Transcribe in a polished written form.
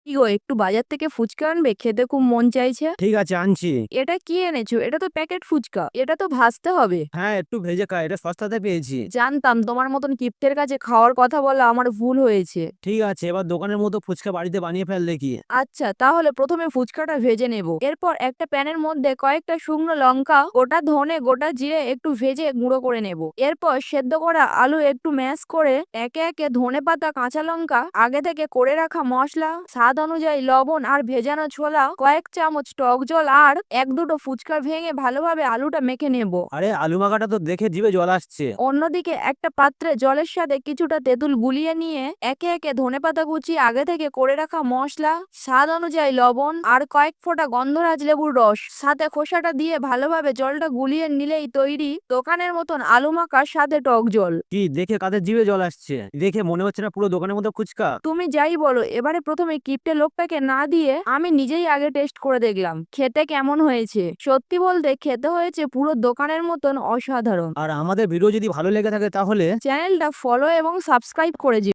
কি গো, একটু বাজার থেকে ফুচকা আনবে? খেতে খুব মন চাইছে। ঠিক আছে, আনছি। এটা কি এনেছো? এটা তো প্যাকেট ফুচকা, এটা তো ভাজতে হবে। হ্যাঁ, একটু ভেজে খাই, এটা সস্তাতে পেয়েছি। জানতাম তোমার মতন কিপ্টের কাছে খাওয়ার কথা বলা আমার ভুল হয়েছে। ঠিক আছে, এবার দোকানের মতো ফুচকা বাড়িতে বানিয়ে ফেল দেখি। আচ্ছা, তাহলে প্রথমে ফুচকাটা ভেজে নেব। এরপর একটা প্যানের মধ্যে কয়েকটা শুকনো লঙ্কা, গোটা ধনে, গোটা জিরে একটু ভেজে গুঁড়ো করে নেব। এরপর সেদ্ধ করা আলু একটু ম্যাশ করে একে একে ধনেপাতা, কাঁচা লঙ্কা, আগে থেকে করে রাখা মশলা, স্বাদ অনুযায়ী লবণ আর ভেজানো ছোলা, কয়েক চামচ টক জল আর এক দুটো ফুচকা ভেঙে ভালোভাবে আলুটা মেখে নেব। আরে, আলু মাখাটা তো দেখে জিভে জল আসছে। অন্যদিকে একটা পাত্রে জলের সাথে কিছুটা তেঁতুল গুলিয়ে নিয়ে একে একে ধনেপাতা কুচি, আগে থেকে করে রাখা মশলা, স্বাদ অনুযায়ী লবণ আর কয়েক ফোঁটা গন্ধরাজ লেবুর রস সাথে খোসাটা দিয়ে ভালোভাবে জলটা গুলিয়ে নিলেই তৈরি দোকানের মতন আলু মাখার সাথে টক জল। কি দেখে কাদের জিভে জল আসছে! দেখে মনে হচ্ছে না পুরো দোকানের মতো ফুচকা। তুমি যাই বলো, এবারে প্রথমে কিপ্টে লোকটাকে না দিয়ে আমি নিজেই আগে টেস্ট করে দেখলাম খেতে কেমন হয়েছে। সত্যি বলতে খেতে হয়েছে পুরো দোকানের মতন অসাধারণ। আর আমাদের ভিডিও যদি ভালো লেগে থাকে তাহলে চ্যানেলটা ফলো এবং সাবস্ক্রাইব করে